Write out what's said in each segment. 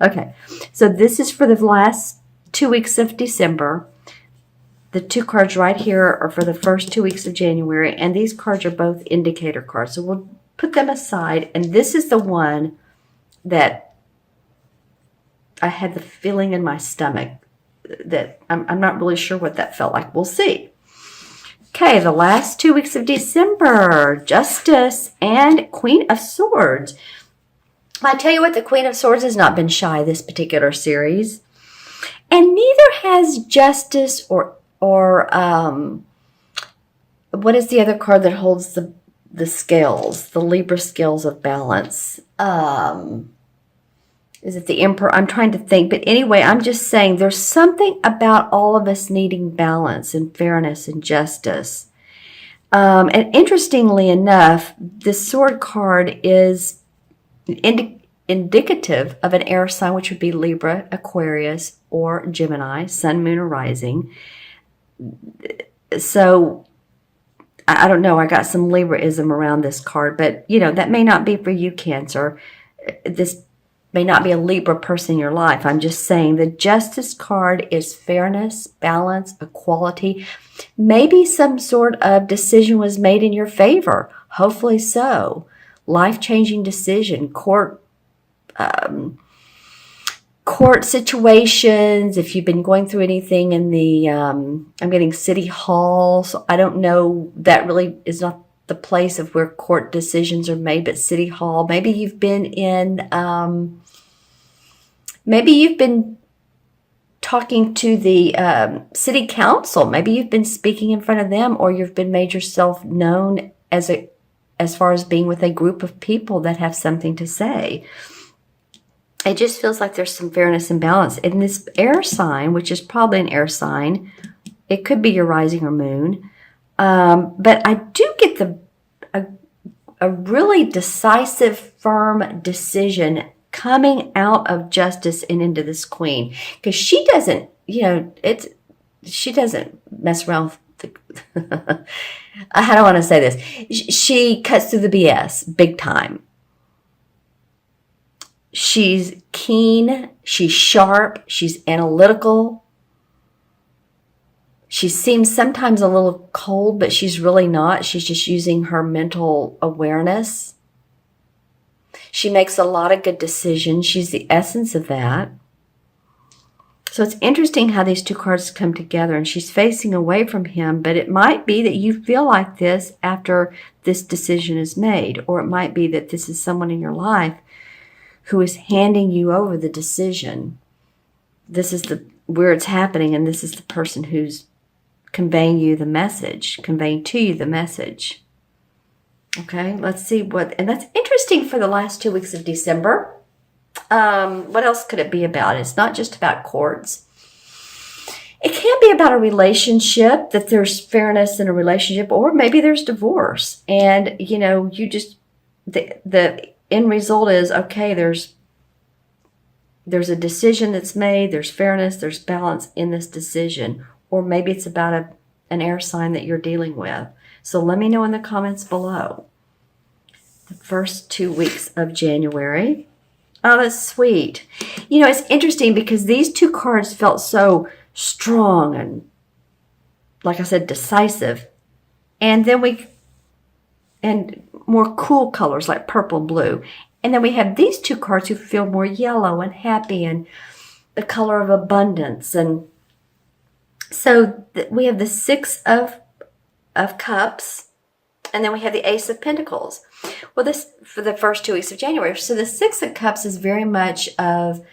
Okay, so this is for the last 2 weeks of December. The two cards right here are for the first 2 weeks of January, and these cards are both indicator cards. So we'll put them aside, and this is the one that I had the feeling in my stomach that I'm not really sure what that felt like. We'll see. Okay, the last 2 weeks of December, Justice and Queen of Swords. I tell you what, the Queen of Swords has not been shy this particular series. And neither has Justice or what is the other card that holds the scales, the Libra scales of balance? Is it the Emperor? I'm trying to think. But anyway, I'm just saying there's something about all of us needing balance and fairness and justice. And interestingly enough, the sword card is indicative of an air sign, which would be Libra, Aquarius, or Gemini, Sun, Moon, or Rising. So I don't know. I got some Libraism around this card, but that may not be for you, Cancer. This may not be a Libra person in your life. I'm just saying the Justice card is fairness, balance, equality. Maybe some sort of decision was made in your favor. Hopefully so. Life-changing decision, court situations, if you've been going through anything in the, I'm getting city hall, so I don't know, that really is not the place of where court decisions are made, but city hall. Maybe you've been talking to the city council. Maybe you've been speaking in front of them, or you've been made yourself known as far as being with a group of people that have something to say. It just feels like there's some fairness and balance. In this air sign, which is probably an air sign, it could be your rising or moon. But I do get a really decisive, firm decision coming out of Justice and into this Queen. Because she doesn't, she doesn't mess around with how do I want to say this? She cuts through the BS big time. She's keen, she's sharp, she's analytical. She seems sometimes a little cold, but she's really not. She's just using her mental awareness. She makes a lot of good decisions. She's the essence of that. So it's interesting how these two cards come together, and she's facing away from him, but it might be that you feel like this after this decision is made, or it might be that this is someone in your life who is handing you over the decision. This is where it's happening, and this is the person who's conveying to you the message. Okay, let's see and that's interesting for the last 2 weeks of December. What else could it be about? It's not just about courts. It can be about a relationship, that there's fairness in a relationship, or maybe there's divorce. And, you just, the end result is, okay, there's a decision that's made, there's fairness, there's balance in this decision. Or maybe it's about an air sign that you're dealing with. So let me know in the comments below. The first 2 weeks of January. Oh, that's sweet. It's interesting because these two cards felt so strong and, like I said, decisive. And then and more cool colors like purple and blue. And then we have these two cards who feel more yellow and happy and the color of abundance. And so we have the Six of Cups, and then we have the Ace of Pentacles. Well, this for the first 2 weeks of January. So the Six of Cups is very much of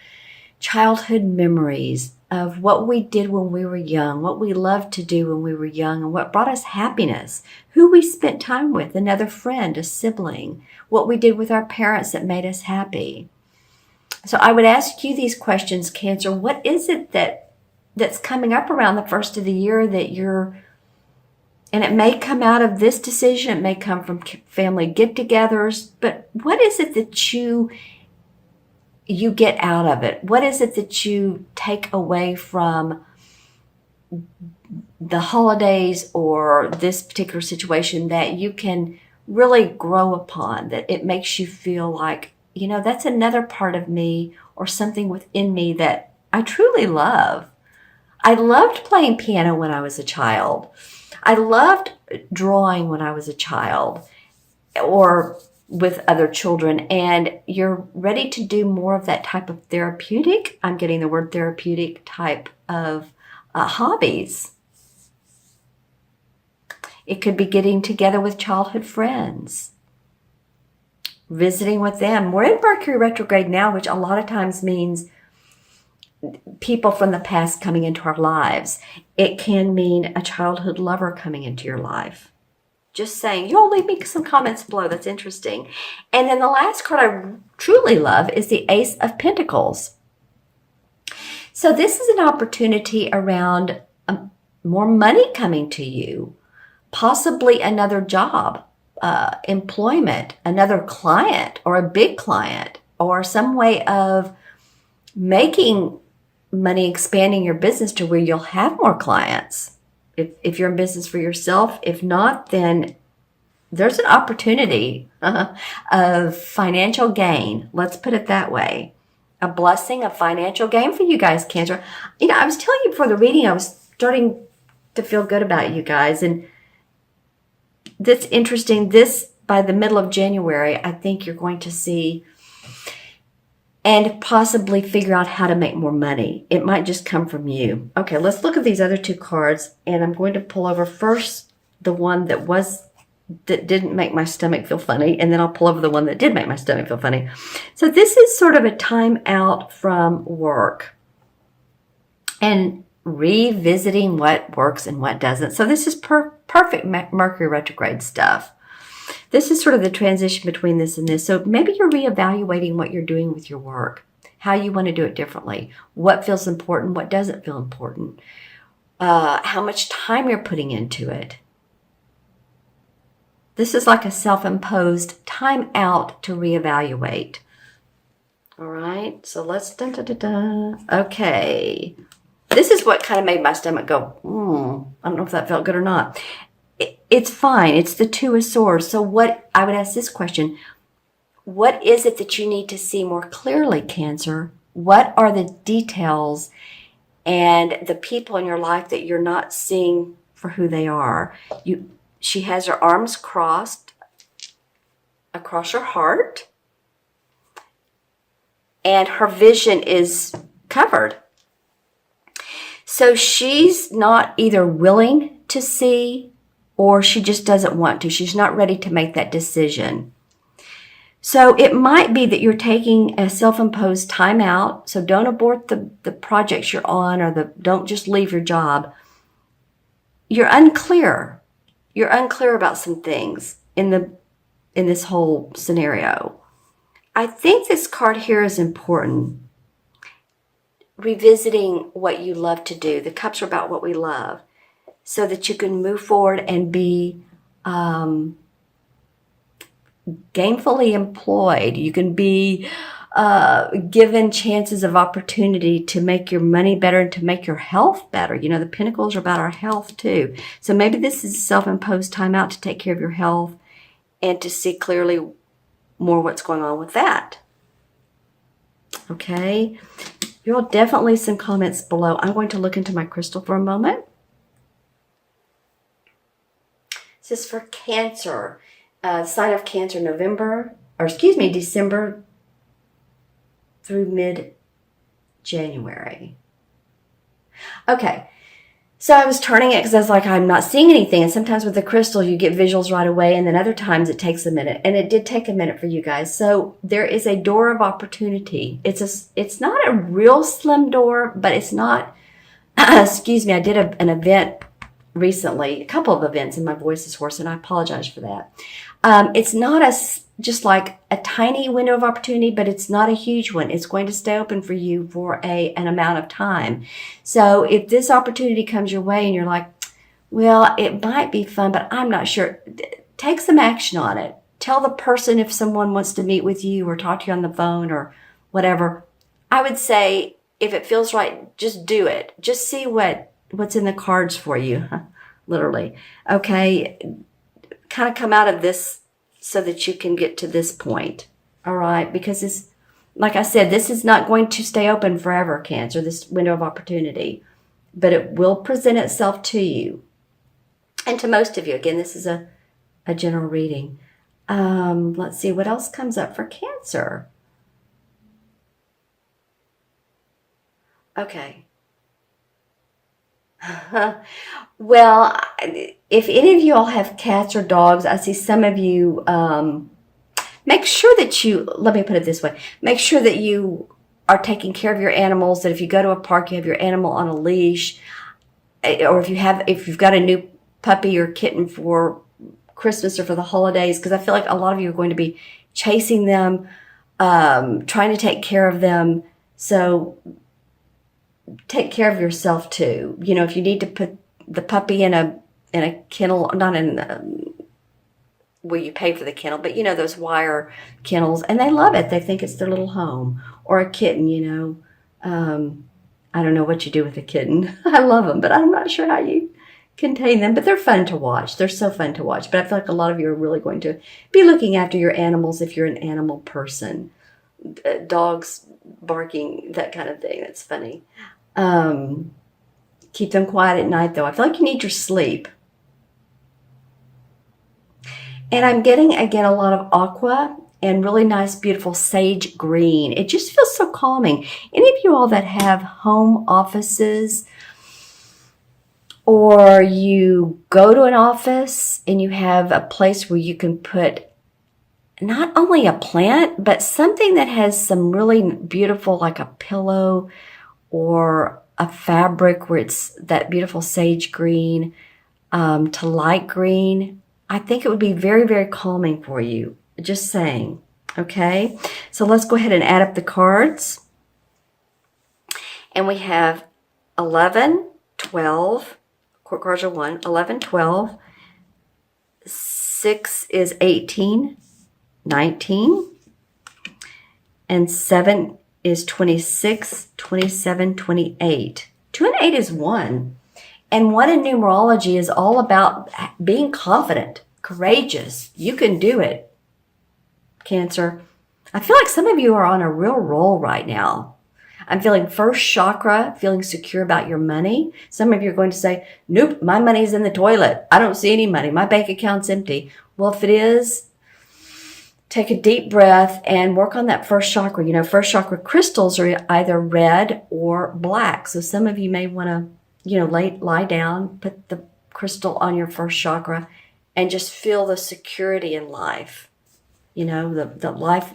childhood memories of what we did when we were young, what we loved to do when we were young, and what brought us happiness, who we spent time with, another friend, a sibling, what we did with our parents that made us happy. So I would ask you these questions, Cancer. What is it that's coming up around the first of the year that and it may come out of this decision, it may come from family get-togethers, but what is it that you get out of it? What is it that you take away from the holidays or this particular situation that you can really grow upon, that it makes you feel like that's another part of me or something within me that I truly love. I loved playing piano when I was a child. I loved drawing when I was a child or with other children. And you're ready to do more of that type of therapeutic, I'm getting the word therapeutic type of hobbies. It could be getting together with childhood friends, visiting with them. We're in Mercury retrograde now, which a lot of times means people from the past coming into our lives. It can mean a childhood lover coming into your life. Just saying. You'll leave me some comments below. That's interesting. And then the last card I truly love is the Ace of Pentacles. So this is an opportunity around more money coming to you, possibly another job, employment, another client or a big client, or some way of making money, expanding your business to where you'll have more clients. If you're in business for yourself, if not, then there's an opportunity of financial gain. Let's put it that way. A blessing of financial gain for you guys, Cancer. I was telling you before the reading, I was starting to feel good about you guys. And that's interesting. This, by the middle of January, I think you're going to see and possibly figure out how to make more money. It might just come from you. Okay, let's look at these other two cards, and I'm going to pull over first the one that didn't make my stomach feel funny, and then I'll pull over the one that did make my stomach feel funny. So this is sort of a time out from work and revisiting what works and what doesn't. So this is perfect Mercury retrograde stuff. This is sort of the transition between this and this. So maybe you're reevaluating what you're doing with your work, how you want to do it differently, what feels important, what doesn't feel important, how much time you're putting into it. This is like a self-imposed time out to reevaluate. All right, so let's, okay. This is what kind of made my stomach go, I don't know if that felt good or not. It's fine. It's the Two of Swords. So what I would ask this question, what is it that you need to see more clearly, Cancer? What are the details and the people in your life that you're not seeing for who they are? She has her arms crossed across her heart, and her vision is covered. So she's not either willing to see or she just doesn't want to. She's not ready to make that decision. So it might be that you're taking a self-imposed time out. So don't abort the projects you're on, or don't just leave your job. You're unclear. You're unclear about some things in this whole scenario. I think this card here is important. Revisiting what you love to do. The cups are about what we love, so that you can move forward and be gainfully employed. You can be given chances of opportunity to make your money better and to make your health better. The Pentacles are about our health too. So maybe this is self-imposed time out to take care of your health and to see clearly more what's going on with that. Okay. You'll definitely some comments below. I'm going to look into my crystal for a moment. This is for Cancer, sign of Cancer, December through mid-January. Okay, so I was turning it because I was like, I'm not seeing anything. And sometimes with the crystal, you get visuals right away, and then other times it takes a minute. And it did take a minute for you guys. So there is a door of opportunity. It's not a real slim door, but it's not, excuse me, I did an event recently, a couple of events, and my voice is hoarse, and I apologize for that. It's not just like a tiny window of opportunity, but it's not a huge one. It's going to stay open for you for an amount of time. So if this opportunity comes your way and you're like, well, it might be fun, but I'm not sure, take some action on it. Tell the person if someone wants to meet with you or talk to you on the phone or whatever. I would say if it feels right, just do it. Just see what's in the cards for you, literally. Okay, kind of come out of this so that you can get to this point. All right, because this, like I said, this is not going to stay open forever, Cancer, this window of opportunity, but it will present itself to you and to most of you. Again, this is a general reading. Let's see what else comes up for Cancer. Okay. Well, if any of you all have cats or dogs, I see some of you, make sure that you, let me put it this way, make sure that you are taking care of your animals, that if you go to a park, you have your animal on a leash, or if you've got a new puppy or kitten for Christmas or for the holidays, because I feel like a lot of you are going to be chasing them, trying to take care of them. So take care of yourself too. You know, if you need to put the puppy in a kennel, not in where you pay for the kennel, but you know, those wire kennels, and they love it. They think it's their little home. Or a kitten, you know. I don't know what you do with a kitten. I love them, but I'm not sure how you contain them. But they're fun to watch. They're so fun to watch. But I feel like a lot of you are really going to be looking after your animals if you're an animal person. Dogs barking, that kind of thing. That's funny. Keep them quiet at night, though. I feel like you need your sleep. And I'm getting, again, a lot of aqua and really nice, beautiful sage green. It just feels so calming. Any of you all that have home offices, or you go to an office and you have a place where you can put not only a plant, but something that has some really beautiful, like a pillow or a fabric where it's that beautiful sage green to light green, I think it would be very, very calming for you. Just saying. Okay, so let's go ahead and add up the cards. And we have 11, 12. Court cards are 1. 11, 12. 6 is 18, 19. And 7 is 26, 27, 28. 2 and 8 is 1. And 1 in numerology is all about being confident, courageous. You can do it, Cancer. I feel like some of you are on a real roll right now. I'm feeling first chakra, feeling secure about your money. Some of you are going to say, nope, my money's in the toilet. I don't see any money. My bank account's empty. Well, if it is, take a deep breath and work on that first chakra. You know, first chakra crystals are either red or black. So some of you may want to, you know, lie down, put the crystal on your first chakra, and just feel the security in life. You know, the life.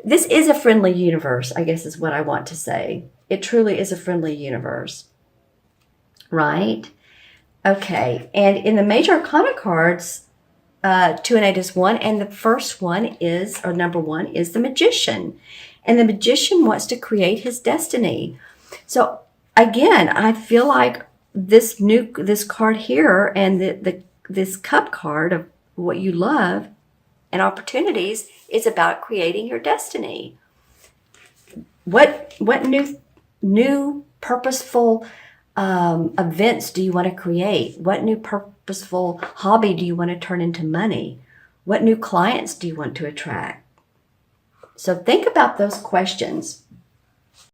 This is a friendly universe, I guess is what I want to say. It truly is a friendly universe. Right? Okay. And in the major arcana cards, 2 and 8 is 1. And the first one is, or number 1, is the Magician. And the Magician wants to create his destiny. So again, I feel like this card here and this cup card of what you love and opportunities is about creating your destiny. What new purposeful events do you want to create? What new purposeful hobby do you want to turn into money? What new clients do you want to attract? So think about those questions.